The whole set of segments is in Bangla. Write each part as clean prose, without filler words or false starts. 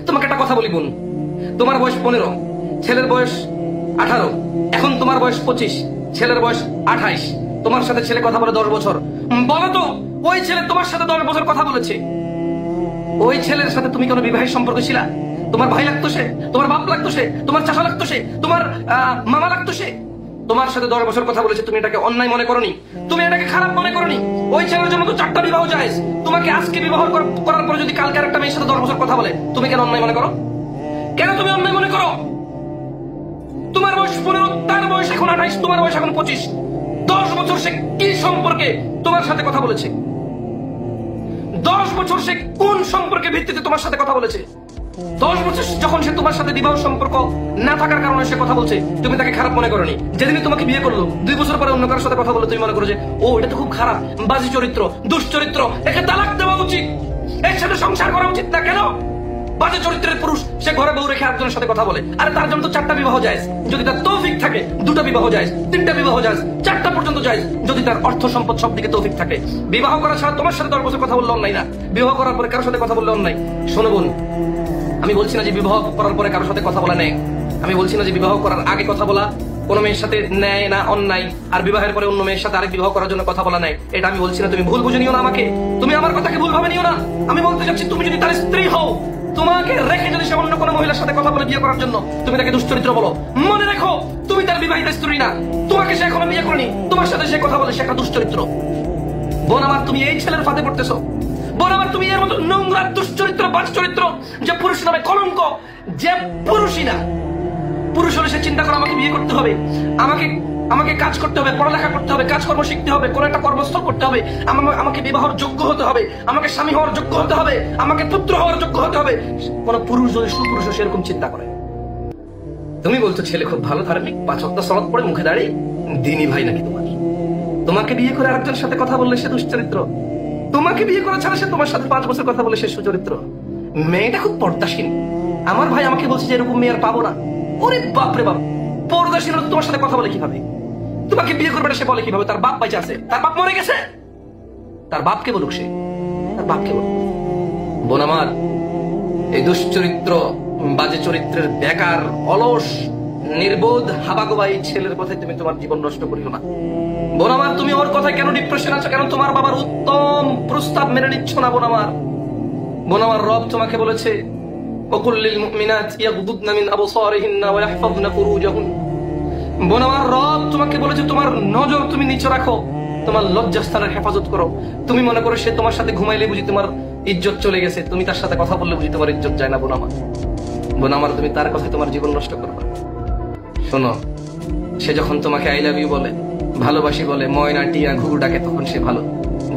তোমাকে একটা কথা বলি বোন, তোমার বয়স 15, ছেলের বয়স 18, এখন তোমার বয়স 25, ছেলের বয়স 28। তোমার সাথে ছেলে কথা বলে 10 বছর। বলো তো ওই ছেলে তোমার সাথে 10 বছর কথা বলেছে, ওই ছেলের সাথে তুমি কোনো বিবাহের সম্পর্ক ছিল? তোমার ভাই লাগতো সে, তোমার বাপ লাগতো সে, তোমার চাচা লাগতো সে, তোমার মামা লাগতো সে। তোমার সাথে 10 বছর কথা বলেছে, তুমি এটাকে অন্যায় মনে করনি, তুমি এটাকে খারাপ মনে করনি। ওই ছেলের জন্য তো 4টা বিবাহ জায়েজ। তোমাকে আজকে বিবাহ করার পরে যদি কালকে আরেকটা মেয়ের সাথে 10 বছর কথা বলে, তুমি কেন অন্যায় মনে করো? কেন তুমি অন্যায় মনে করো? তোমার বয়স 15, তার বয়স এখন 28, তোমার বয়স এখন 25। 10 বছর সে কি সম্পর্কে তোমার সাথে কথা বলেছে? 10 বছর সে কোন সম্পর্কে ভিত্তিতে তোমার সাথে কথা বলেছে? 10 বছর যখন সে তোমার সাথে বিবাহ সম্পর্ক না থাকার কারণে সে কথা বলছে, তুমি তাকে খারাপ মনে করনি। যেদিনই তোমাকে বিয়ে করলো, 2 বছর পরে অন্য কারোর সাথে কথা বলে, তুমি মনে করো যে ও এটা তো খুব খারাপ, বাজে চরিত্র, দুশ্চরিত্র, একে তালাক দেওয়া উচিত, এর সাথে সংসার করা উচিত না। কেন? বাজে চরিত্রের পুরুষ, সে ঘরে বউ রেখে একজনের সাথে কথা বলে। আরে তার জন্য তো 4টা বিবাহ জায়েজ। যদি তার তৌফিক থাকে 2টা বিবাহ জায়েজ, 3টা বিবাহ জায়েজ, 4টা পর্যন্ত জায়েজ, যদি তার অর্থ সম্পদ সব দিকে তৌফিক থাকে। বিবাহ করা ছাড়া তোমার সাথে 10 বছর কথা বললে অন্যায় না, বিবাহ করার পরে কারোর সাথে কথা বললে অন্যায়। শোনো বোন, আমি বলছি না যে বিবাহ করার পরে কারোর সাথে কথা বলা নেই, আমি বলছি না যে বিবাহ করার আগে কথা বলা কোন মেয়ের সাথে ন্যায় না অন্যায়, আর বিবাহের পরে অন্য মেয়ের সাথে আরেক বিবাহ করার জন্য কথা বলা নাই, এটা আমি বলছি না। তুমি ভুল বুঝে নিও না আমাকে, তুমি আমার কথাকে ভুল ভাবে নিও না। আমি বলতে চাচ্ছি, তুমি যদি তার স্ত্রী হও, তোমাকে রেখে যদি সে অন্য কোনো মহিলার সাথে কথা বলে বিয়ে করার জন্য, তুমি তাকে দুশ্চরিত্র বলো, মনে রেখো তুমি তার বিবাহিত স্ত্রী না। তোমাকে সে এখনো বিয়ে করেনি, তোমার সাথে সে কথা বলে, সে একটা দুশ্চরিত্র। বোন আমার, তুমি এই ছেলের ফাঁদে পড়তেছো। বোন আমার, তুমি এর মতো নোংরা দুশ্চরিত্র, বাজ চরিত্র, যে পুরুষ নামে কলঙ্ক, যে পুরুষই না। পুরুষ হলে সে চিন্তা করে আমাকে বিয়ে করতে হবে, আমাকে কাজ করতে হবে, পড়ালেখা করতে হবে, কাজকর্ম শিখতে হবে, কোন একটা কর্মস্থল করতে হবে, আমাকে বিবাহের যোগ্য হতে হবে, আমাকে স্বামী হওয়ার যোগ্য হতে হবে, আমাকে পুত্র হওয়ার যোগ্য হতে হবে। কোন পুরুষ যদি সুপুরুষ সেরকম চিন্তা করে। তুমি বলছো ছেলে খুব ভালো ধার্মিক, 5 ওয়াক্ত সালাত পড়ে, মুখে দাঁড়িয়ে, দিনী ভাই নাকি তোমার? তোমাকে বিয়ে করে আরেকজনের সাথে কথা বললে সে দুশ্চরিত্র, তোমাকে বিয়ে করা ছাড়া সে তোমার সাথে 5 বছর কথা বলে সে সুচরিত্র। মেয়েটা খুব পর্দাসীন। আমার ভাই আমাকে বলছে যে এরকম মেয়ে আর পাবো না। ওরে বাপরে বাপ, পর্দাসীন তোমার সাথে কথা বলে কিভাবে? তোমাকে বিয়ে করবে সে বলে কিভাবে? তার বাপ বেঁচে আছে, তার বাপ মরে গেছে, তার বাপকে বলুক, সে তার বাপকে বলুক। বোন আমার, এই দুশ্চরিত্র, বাজে চরিত্রের বেকার, অলস, নির্বোধ, হাবাগোবা এই ছেলের কথায় তুমি তোমার জীবন নষ্ট করিও না। বোন আমার, তুমি ওর কথায় কেন ডিপ্রেশন আছো? কেন তোমার বাবার উত্তম প্রস্তাব মেনে নিচ্ছ না? বোন আমার, রব তোমাকে বলেছে, ওয়াকুল্লিল মুমিনাত ইয়াগদুদনা মিন আবসারিহিন্না ওয়া ইয়াহফাযনা ফুরুজাহুন। বোন আমার, রব তোমাকে বলেছে তোমার নজর তুমি নিচে রাখো, তোমার লজ্জাস্থানের হেফাজত করো। তুমি মনে করো সে তোমার সাথে ঘুমাইলে বুঝি তোমার ইজ্জত চলে গেছে, তুমি তার সাথে কথা বললে বুঝি তোমার ইজ্জত যায় না? বোন আমার, তুমি তার কথায় তোমার জীবন নষ্ট করবে। শোনো, সে যখন তোমাকে আই লাভ ইউ বলে, ভালোবাসি বলে, ময়না টিয়া ঘুঘু ডাকে, তখন সে ভালো।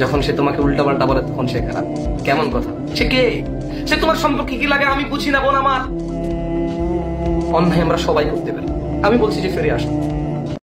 যখন সে তোমাকে উল্টাপাল্টা বলে, তখন সে খারাপ। কেমন কথা? সে কে? সে তোমার সম্পর্কে কি লাগে আমি বুঝি না। বোন আমার, অন্যায় আমরা সবাই করতে পারি। আমি বলছি যে ফিরে আসো।